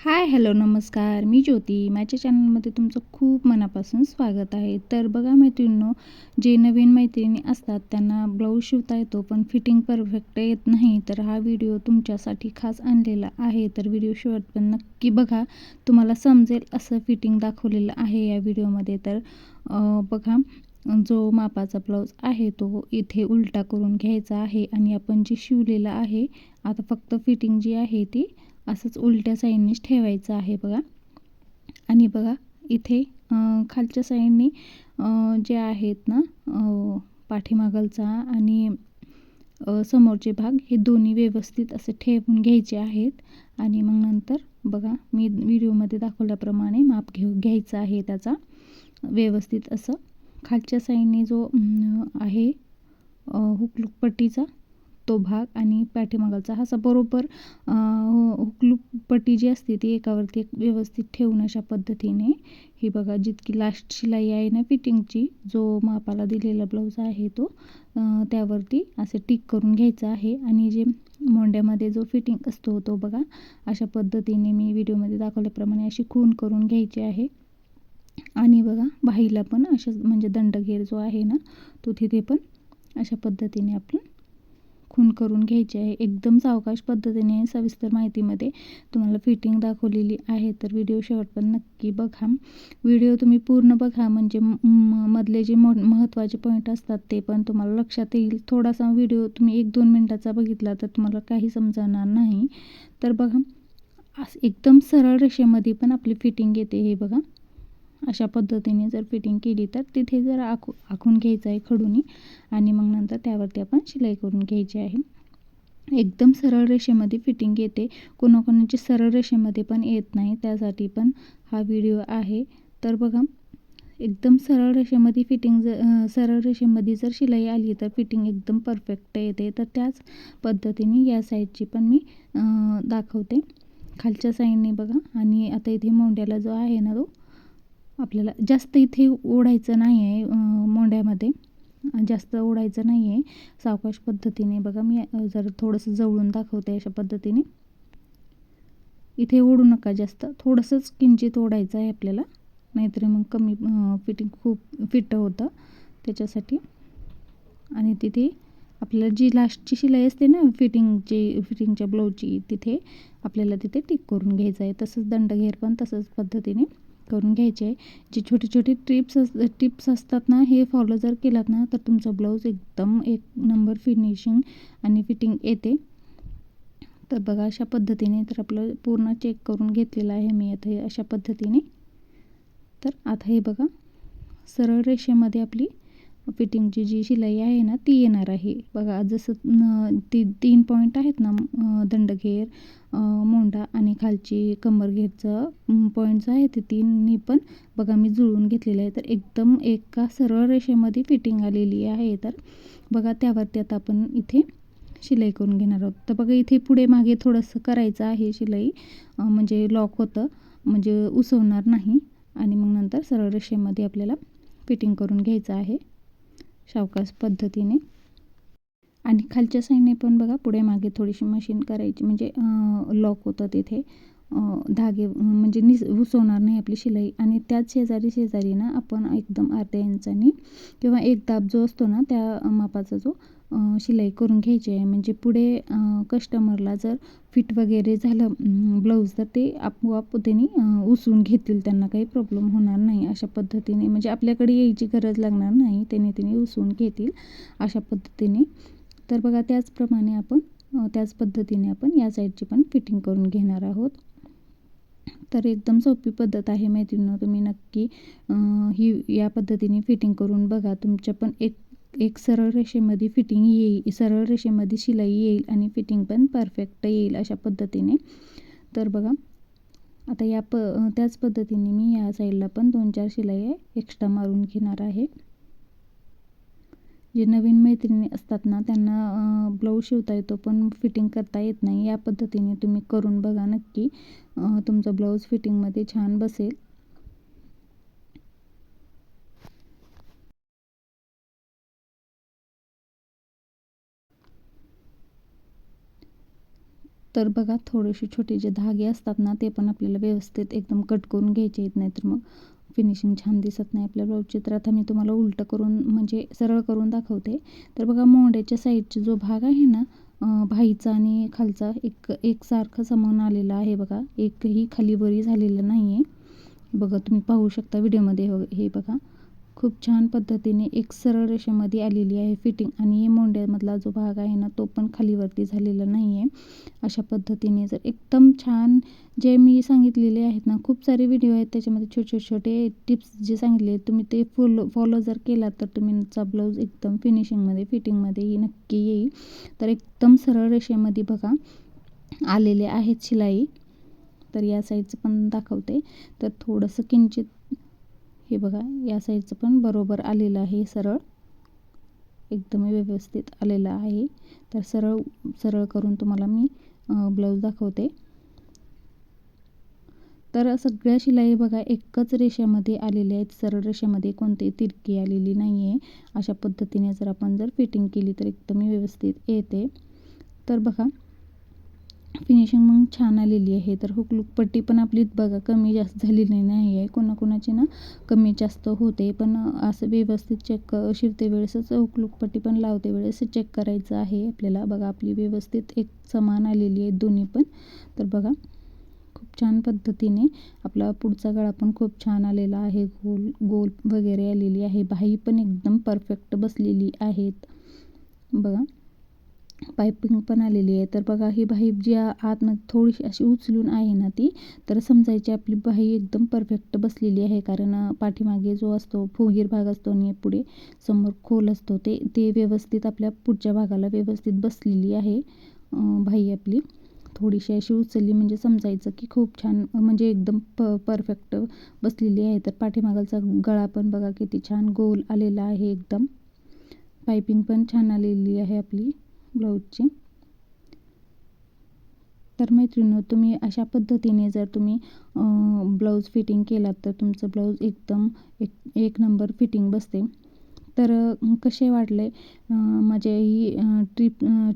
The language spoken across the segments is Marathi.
हाय, हॅलो, नमस्कार. मी ज्योती. माझ्या चॅनलमध्ये तुमचं खूप मनापासून स्वागत आहे. तर बघा मैत्रिणींनो, जे नवीन मैत्रिणी असतात त्यांना ब्लाऊज शिवता येतो पण फिटिंग परफेक्ट येत नाही, तर हा व्हिडिओ तुमच्यासाठी खास आणलेला आहे. तर व्हिडिओ शेवटपर्यंत नक्की बघा. तुम्हाला समजेल असं फिटिंग दाखवलेलं आहे या व्हिडिओमध्ये. तर बघा, जो मापाचा ब्लाऊज आहे तो इथे उलटा करून घ्यायचा आहे आणि आपण जे शिवलेलं आहे, आता फक्त फिटिंग जी आहे ती असंच उलट्या साईडनीच ठेवायचं आहे बघा. आणि बघा इथे खालच्या साईडनी जे आहेत ना, पाठीमागलचा आणि समोरचे भाग हे दोन्ही व्यवस्थित असे ठेवून घ्यायचे आहेत. आणि मग नंतर बघा मी व्हिडिओमध्ये दाखवल्याप्रमाणे माप घ्यायचं आहे त्याचा व्यवस्थित असं. खालच्या साईडने जो आहे हुकलूक पट्टीचा तो भाग आणि पाठीमागचा असा बरोबर हुकलूक पट्टी जी असते ती एकावरती एक व्यवस्थित ठेवून अशा पद्धतीने ही बघा जितकी लास्ट शिलाई आहे ना फिटिंगची, जो मापाला दिलेला ब्लाऊज आहे तो त्यावरती असे टिक करून घ्यायचं आहे. आणि जे मोंड्यामध्ये जो फिटिंग असतो तो बघा अशा पद्धतीने मी व्हिडिओमध्ये दाखवल्याप्रमाणे अशी खून करून घ्यायची आहे. आणि बघा बाहीला पण अशा म्हणजे दंडगेर जो आहे ना तो तिथे पण अशा पद्धतीने आपण खून करून घ्यायची आहे. एकदम सावकाश पद्धतीने सविस्तर माहितीमध्ये तुम्हाला फिटिंग दाखवलेली आहे. तर व्हिडिओ शेवटपर्यंत नक्की बघा. व्हिडिओ तुम्ही पूर्ण बघा म्हणजे मधले जे महत्त्वाचे पॉईंट असतात ते पण तुम्हाला लक्षात येईल. थोडासा व्हिडिओ तुम्ही 1-2 मिनटाचा बघितला तर तुम्हाला काही समजणार नाही. तर बघा असं एकदम सरळ रेषेमध्ये पण आपली फिटिंग येते. हे बघा अशा पद्धतीने जर फिटिंग केली तर तिथे जर आखून घ्यायचं आहे खडूनी आणि मग नंतर त्यावरती आपण शिलाई करून घ्यायची आहे. एकदम सरळ रेषेमध्ये फिटिंग येते. कोणाकोणाची सरळ रेषेमध्ये पण येत नाही, त्यासाठी पण हा व्हिडिओ आहे. तर बघा एकदम सरळ रेषेमध्ये फिटिंग सरळ रेषेमध्ये जर शिलाई आली तर फिटिंग एकदम परफेक्ट येते. तर त्याच पद्धतीने या साईडची पण मी दाखवते. खालच्या साईडने बघा. आणि आता इथे मोंड्याला जो आहे ना तो आपल्याला जास्त इथे ओढायचं नाही आहे. मोंड्यामध्ये जास्त ओढायचं नाही आहे. सावकाश पद्धतीने बघा मी जर थोडंसं जवळून दाखवते अशा पद्धतीने. इथे ओढू नका जास्त, थोडंसंच किंचित ओढायचं आहे आपल्याला, नाहीतर मग कमी फिटिंग खूप फिट होतं त्याच्यासाठी. आणि तिथे आपल्याला जी लास्टची शिलाई असते ना फिटिंगच्या ब्लाऊजची तिथे आपल्याला तिथे टिक करून घ्यायचं आहे. तसंच दंडघेर पण तसंच पद्धतीने करून घ्यायचे आहे. जे छोटे छोटे टिप्स असतात ना, हे फॉलो जर केलात ना तर तुमचा ब्लाऊज एकदम एक नंबर फिनिशिंग आणि फिटिंग येते. तर बघा अशा पद्धतीने तर आपलं पूर्ण चेक करून घेतलेलं आहे मी आता हे अशा पद्धतीने. तर आता हे बघा सरळ रेषेमध्ये आपली फिटिंगची जी शिलाई आहे ना ती येणार आहे. बघा जसं 3 पॉईंट आहेत ना, दंडघेर, मोंडा आणि खालची कमरघेरचं पॉईंट्स आहे ते तिन्ही पण बघा मी जुळवून घेतलेलं आहे. तर एकदम एका सरळ रेषेमध्ये फिटिंग आलेली आहे. तर बघा त्यावरती आता आपण इथे शिलाई करून घेणार आहोत. तर बघा इथे पुढे मागे थोडंसं करायचं आहे शिलाई, म्हणजे लॉक होतं, म्हणजे उसवणार नाही. आणि मग नंतर सरळ रेषेमध्ये आपल्याला फिटिंग करून घ्यायचं आहे सावकाश पद्धतीने. आणि खालच्या साईडने पण बघा पुढे मागे थोडीशी मशीन करायची, म्हणजे लॉक होतं तिथे, धागे म्हणजे उसवणार नाही आपली शिलाई. आणि त्याच शेजारी ना आपण एकदम अर्ध्या इंचानी किंवा एक दाब जो असतो ना त्या मापाचा जो शिलाई करून घ्यायची आहे. म्हणजे पुढे कस्टमरला जर फिट वगैरे झालं ब्लाऊज तर ते आपोआप त्यांनी उसवून घेतील, त्यांना काही प्रॉब्लेम होणार नाही. अशा पद्धतीने म्हणजे आपल्याकडे यायची गरज लागणार नाही, त्यांनी उसवून घेतील अशा पद्धतीने. तर बघा त्याच पद्धतीने आपण या साईडची पण फिटिंग करून घेणार आहोत. तर एकदम सोपी पद्धत आहे मैत्रिणींनो, तुम्ही नक्की या पद्धतीने फिटिंग करून बघा. तुमच्या पण एक सरळ रेषेमध्ये फिटिंग येईल, सरळ रेषेमध्ये शिलाई येईल आणि फिटिंग पण परफेक्ट येईल अशा पद्धतीने. तर बघा आता त्याच पद्धतीने मी या साईडला पण 2-4 शिलाई एक्स्ट्रा मारून घेणार आहे. जे नवीन मैत्रिणी असतात ना त्यांना ब्लाऊज शिवता येतो पण फिटिंग करता येत नाही. या पद्धतीने तुम्ही करून बघा, नक्की तुमचा ब्लाऊज फिटिंगमध्ये छान बसेल. तर बघा थोडेसे छोटे जे धागे असतात ना ते पण आपल्याला व्यवस्थित एकदम कट करून घ्यायचे आहेत, नाहीतर मग फिनिशिंग छान दिसत नाही आपल्या ब्लाऊजची. तर आता मी तुम्हाला उलटं करून म्हणजे सरळ करून दाखवते. तर बघा मोंड्याच्या साईडचा जो भाग आहे ना भाईचा आणि खालचा एकसारखं समान आलेला आहे बघा. एकही खाली वरी झालेलं नाही आहे. बघा तुम्ही पाहू शकता व्हिडिओमध्ये हे बघा. खूप छान पद्धतीने एक सरळ रेषेमध्ये आलेली आहे फिटिंग आणि मोंड्यामधला जो भाग आहे ना तो पण खालीवरती झालेला नाही आहे. अशा पद्धतीने जर एकदम छान जे मी सांगितलेले आहेत ना खूप सारे व्हिडिओ आहेत त्याच्यामध्ये छोटे छोटे टिप्स जे सांगितले तुम्ही ते फॉलो जर केला तर तुमचा ब्लाऊज एकदम फिनिशिंगमध्ये फिटिंगमध्ये नक्की येईल. तर एकदम सरळ रेषेमध्ये बघा आलेले आहेत शिलाई. तर या साईडचं पण दाखवते. तर थोडंसं किंचित हे बघा या साईडचं पण बरोबर आलेलं आहे, सरळ एकदम व्यवस्थित आलेलं आहे. तर सरळ सरळ करून तुम्हाला मी ब्लाऊज दाखवते. तर सगळ्या शिलाई बघा एकच रेषेमध्ये आलेल्या आहेत, सरळ रेषेमध्ये कोणतीही तिरकी आलेली नाही आहे. अशा पद्धतीने जर फिटिंग केली तर एकदम व्यवस्थित येते. तर बघा फिनिशिंग मग छान आलेली आहे. तर हुक पट्टी पण आपली बघा कमी जास्त झालेली नाही आहे. कोणाकोणाची ना कमी जास्त होते, पण असं व्यवस्थित चेक शिवते वेळेसच हुक पट्टी पण लावते वेळेस चेक करायचं आहे आपल्याला. बघा आपली व्यवस्थित एक समान आलेली आहे दोन्ही पण. तर बघा खूप छान पद्धतीने आपला पुढचा गळा पण खूप छान आलेला आहे, गोल गोल वगैरे आलेली आहे. बाही पण एकदम परफेक्ट बसलेली आहेत बघा. पायपिंग पण आलेली आहे. तर बघा ही बाही जी आतमध्ये थोडीशी अशी उचलून आहे ना ती, तर समजायची आपली बाही एकदम परफेक्ट बसलेली आहे. कारण पाठीमागे जो असतो फुगीर भाग असतो आणि पुढे समोर खोल असतो ते ते व्यवस्थित आपल्या पुढच्या भागाला व्यवस्थित बसलेली आहे. बाही आपली थोडीशी अशी उचलली म्हणजे समजायचं की खूप छान म्हणजे एकदम परफेक्ट बसलेली आहे. तर पाठीमागाचा गळा पण बघा किती छान गोल आलेला आहे एकदम. पायपिंग पण छान आलेली आहे आपली ब्लाऊजची. तर मैत्रिणींनो तुम्ही अशा पद्धतीने जर तुम्ही ब्लाऊज फिटिंग केलात तर तुमचं ब्लाऊज एकदम एक नंबर फिटिंग बसते. तर कसे वाटले माझे ही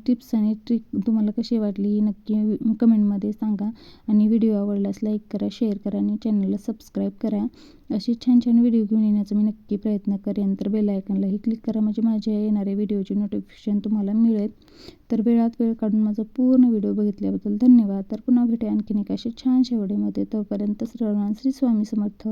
टिप्स आणि ट्रिक तुम्हाला कशी वाटली ही नक्की कमेंटमध्ये सांगा. आणि व्हिडिओ आवडल्यास लाईक करा, शेअर करा आणि चॅनलला सबस्क्राईब करा. अशी छान छान व्हिडिओ घेऊन येण्याचा मी नक्की प्रयत्न करेन. तर बेल आयकॉनलाही क्लिक करा म्हणजे माझ्या येणाऱ्या व्हिडिओची नोटिफिकेशन तुम्हाला मिळेल. तर वेळात वेळ काढून माझा पूर्ण व्हिडिओ बघितल्याबद्दल धन्यवाद. तर पुन्हा भेटूया आणखीन एका अशा छानशा व्हिडिओमध्ये. तोपर्यंत सर्वांना श्री स्वामी समर्थ.